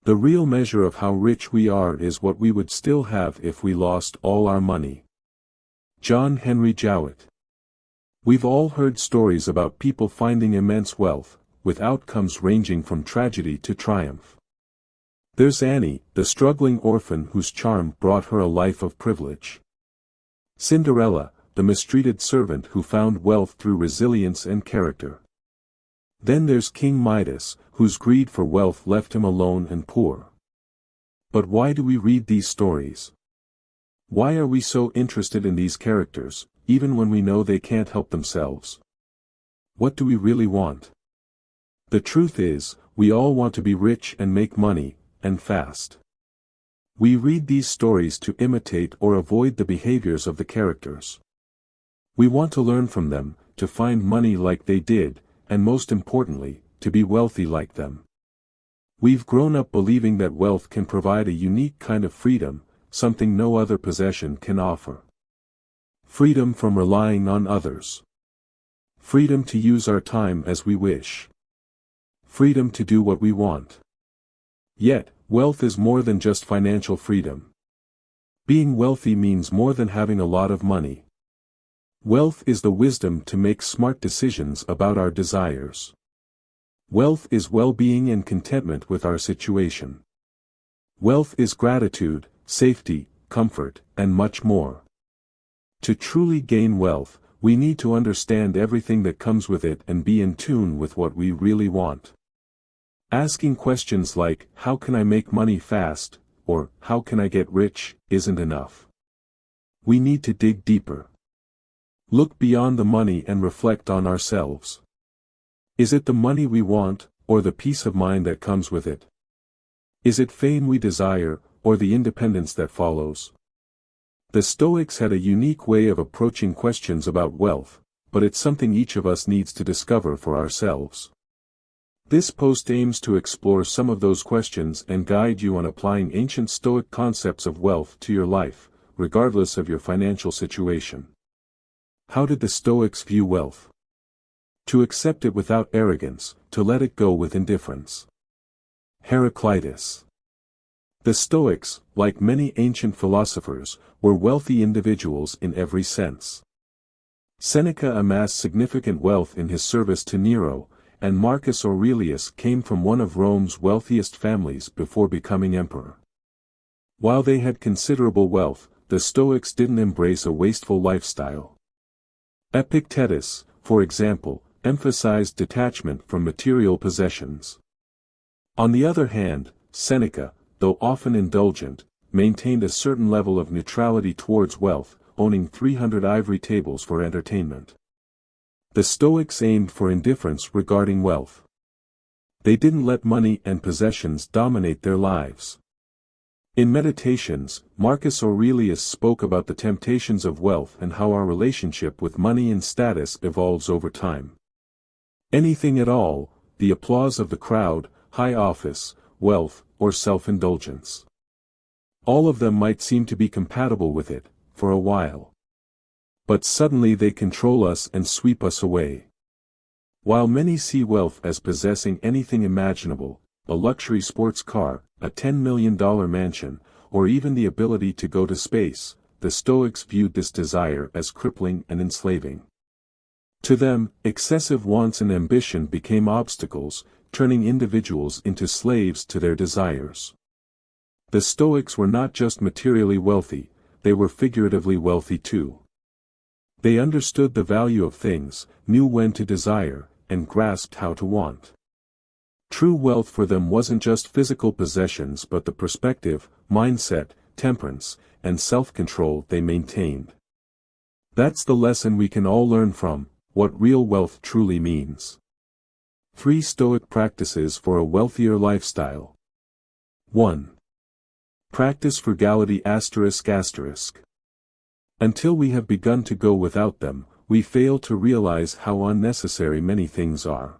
The real measure of how rich we are is what we would still have if we lost all our money. John Henry Jowett. We've all heard stories about people finding immense wealth, with outcomes ranging from tragedy to triumph. There's Annie, the struggling orphan whose charm brought her a life of privilege. Cinderella, the mistreated servant who found wealth through resilience and character. Then there's King Midas, whose greed for wealth left him alone and poor. But why do we read these stories? Why are we so interested in these characters, even when we know they can't help themselves? What do we really want? The truth is, we all want to be rich and make money, and fast. We read these stories to imitate or avoid the behaviors of the characters. We want to learn from them, to find money like they did, and most importantly, to be wealthy like them. We've grown up believing that wealth can provide a unique kind of freedom, something no other possession can offer. Freedom from relying on others. Freedom to use our time as we wish. Freedom to do what we want. Yet, wealth is more than just financial freedom. Being wealthy means more than having a lot of money. Wealth is the wisdom to make smart decisions about our desires. Wealth is well-being and contentment with our situation. Wealth is gratitude, safety, comfort, and much more. To truly gain wealth, we need to understand everything that comes with it and be in tune with what we really want. Asking questions like, how can I make money fast, or how can I get rich, isn't enough. We need to dig deeper. Look beyond the money and reflect on ourselves. Is it the money we want, or the peace of mind that comes with it? Is it fame we desire, or the independence that follows? The Stoics had a unique way of approaching questions about wealth, but it's something each of us needs to discover for ourselves. This post aims to explore some of those questions and guide you on applying ancient Stoic concepts of wealth to your life, regardless of your financial situation. How did the Stoics view wealth? To accept it without arrogance, to let it go with indifference. Heraclitus. The Stoics, like many ancient philosophers, were wealthy individuals in every sense. Seneca amassed significant wealth in his service to Nero, and Marcus Aurelius came from one of Rome's wealthiest families before becoming emperor. While they had considerable wealth, the Stoics didn't embrace a wasteful lifestyle. Epictetus, for example, emphasized detachment from material possessions. On the other hand, Seneca, though often indulgent, maintained a certain level of neutrality towards wealth, owning 300 ivory tables for entertainment. The Stoics aimed for indifference regarding wealth. They didn't let money and possessions dominate their lives. In Meditations, Marcus Aurelius spoke about the temptations of wealth and how our relationship with money and status evolves over time. Anything at all, the applause of the crowd, high office, wealth, or self-indulgence. All of them might seem to be compatible with it, for a while. But suddenly they control us and sweep us away. While many see wealth as possessing anything imaginable, a luxury sports car, a $10 million mansion, or even the ability to go to space, the Stoics viewed this desire as crippling and enslaving. To them, excessive wants and ambition became obstacles, turning individuals into slaves to their desires. The Stoics were not just materially wealthy, they were figuratively wealthy too. They understood the value of things, knew when to desire, and grasped how to want. True wealth for them wasn't just physical possessions but the perspective, mindset, temperance, and self-control they maintained. That's the lesson we can all learn from, what real wealth truly means. 3 Stoic practices for a wealthier lifestyle. 1. Practice frugality ***. Until we have begun to go without them, we fail to realize how unnecessary many things are.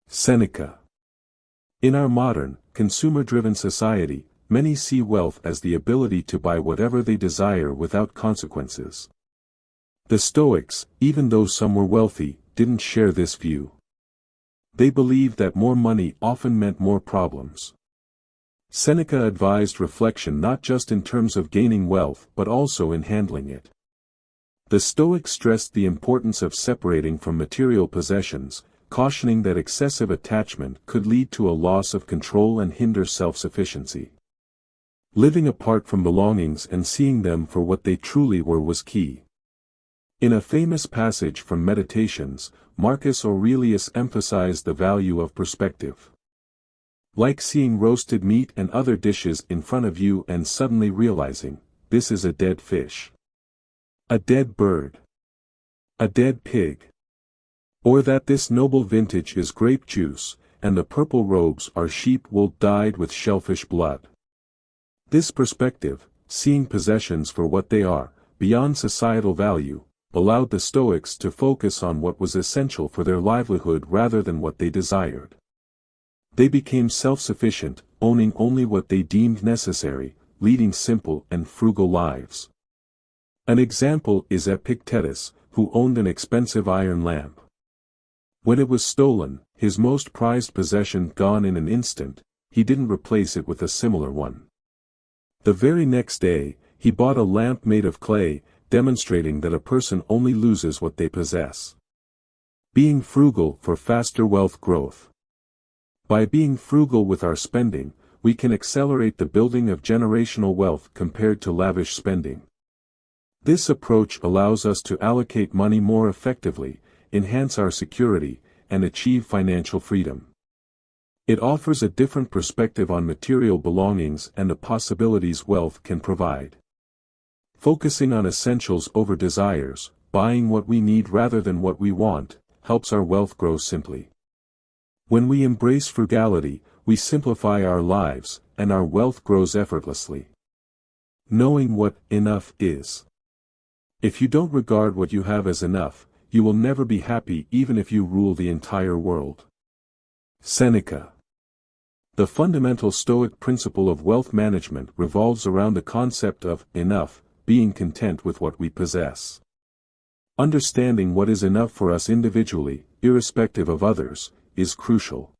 Seneca. In our modern, consumer-driven society, many see wealth as the ability to buy whatever they desire without consequences. The Stoics, even though some were wealthy, didn't share this view. They believed that more money often meant more problems. Seneca advised reflection not just in terms of gaining wealth but also in handling it. The Stoics stressed the importance of separating from material possessions, cautioning that excessive attachment could lead to a loss of control and hinder self-sufficiency. Living apart from belongings and seeing them for what they truly were was key. In a famous passage from Meditations, Marcus Aurelius emphasized the value of perspective. Like seeing roasted meat and other dishes in front of you and suddenly realizing, this is a dead fish, a dead bird, a dead pig, or that this noble vintage is grape juice, and the purple robes are sheep wool dyed with shellfish blood. This perspective, seeing possessions for what they are, beyond societal value, allowed the Stoics to focus on what was essential for their livelihood rather than what they desired. They became self-sufficient, owning only what they deemed necessary, leading simple and frugal lives. An example is Epictetus, who owned an expensive iron lamp. When it was stolen, his most prized possession gone in an instant, he didn't replace it with a similar one. The very next day, he bought a lamp made of clay, demonstrating that a person only loses what they possess. Being frugal for faster wealth growth. By being frugal with our spending, we can accelerate the building of generational wealth compared to lavish spending. This approach allows us to allocate money more effectively, enhance our security, and achieve financial freedom. It offers a different perspective on material belongings and the possibilities wealth can provide. Focusing on essentials over desires, buying what we need rather than what we want, helps our wealth grow simply. When we embrace frugality, we simplify our lives, and our wealth grows effortlessly. Knowing what enough is. If you don't regard what you have as enough, you will never be happy even if you rule the entire world. Seneca. The fundamental Stoic principle of wealth management revolves around the concept of enough, being content with what we possess. Understanding what is enough for us individually, irrespective of others, is crucial.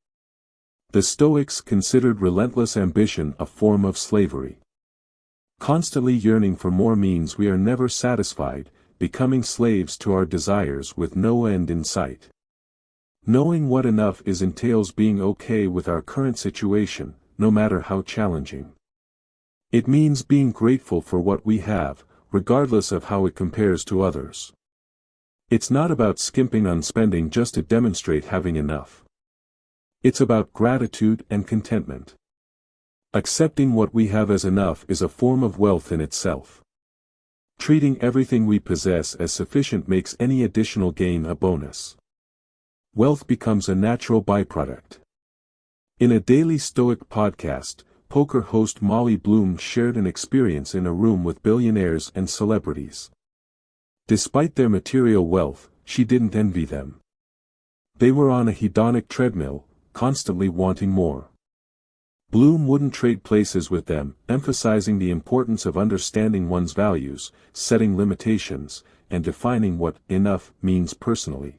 The Stoics considered relentless ambition a form of slavery. Constantly yearning for more means we are never satisfied, becoming slaves to our desires with no end in sight. Knowing what enough is entails being okay with our current situation, no matter how challenging. It means being grateful for what we have, regardless of how it compares to others. It's not about skimping on spending just to demonstrate having enough. It's about gratitude and contentment. Accepting what we have as enough is a form of wealth in itself. Treating everything we possess as sufficient makes any additional gain a bonus. Wealth becomes a natural byproduct. In a daily Stoic podcast, poker host Molly Bloom shared an experience in a room with billionaires and celebrities. Despite their material wealth, she didn't envy them. They were on a hedonic treadmill, constantly wanting more. Bloom wouldn't trade places with them, emphasizing the importance of understanding one's values, setting limitations, and defining what enough means personally.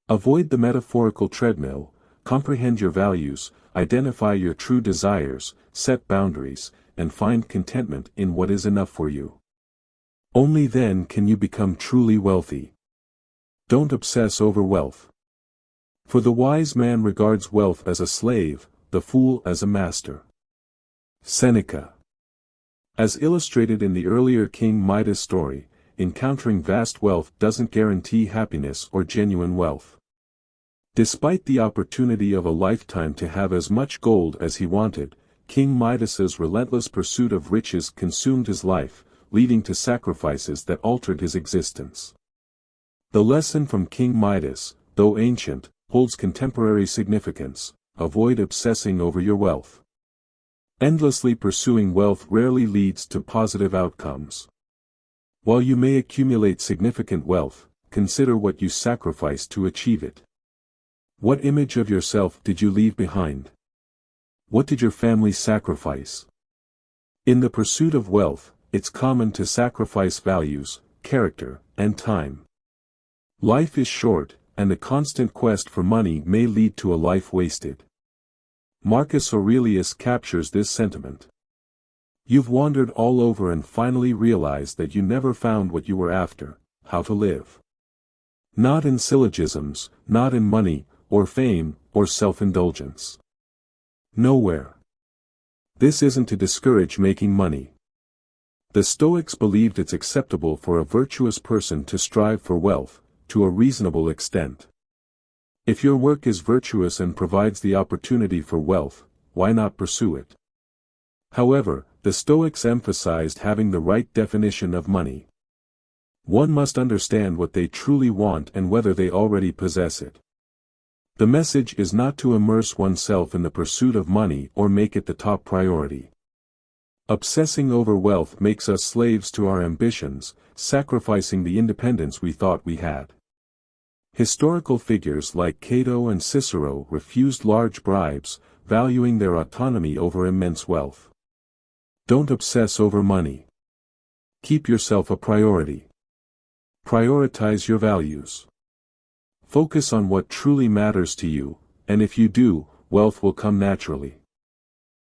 Avoid the metaphorical treadmill, comprehend your values, identify your true desires, set boundaries, and find contentment in what is enough for you. Only then can you become truly wealthy. Don't obsess over wealth. For the wise man regards wealth as a slave, the fool as a master. Seneca. As illustrated in the earlier King Midas story, encountering vast wealth doesn't guarantee happiness or genuine wealth. Despite the opportunity of a lifetime to have as much gold as he wanted, King Midas's relentless pursuit of riches consumed his life, leading to sacrifices that altered his existence. The lesson from King Midas, though ancient, holds contemporary significance: avoid obsessing over your wealth. Endlessly pursuing wealth rarely leads to positive outcomes. While you may accumulate significant wealth, consider what you sacrificed to achieve it. What image of yourself did you leave behind? What did your family sacrifice? In the pursuit of wealth, it's common to sacrifice values, character, and time. Life is short, and the constant quest for money may lead to a life wasted. Marcus Aurelius captures this sentiment. You've wandered all over and finally realized that you never found what you were after: how to live. Not in syllogisms, not in money, or fame, or self-indulgence. Nowhere. This isn't to discourage making money. The Stoics believed it's acceptable for a virtuous person to strive for wealth, to a reasonable extent. If your work is virtuous and provides the opportunity for wealth, why not pursue it? However, the Stoics emphasized having the right definition of money. One must understand what they truly want and whether they already possess it. The message is not to immerse oneself in the pursuit of money or make it the top priority. Obsessing over wealth makes us slaves to our ambitions, sacrificing the independence we thought we had. Historical figures like Cato and Cicero refused large bribes, valuing their autonomy over immense wealth. Don't obsess over money. Keep yourself a priority. Prioritize your values. Focus on what truly matters to you, and if you do, wealth will come naturally.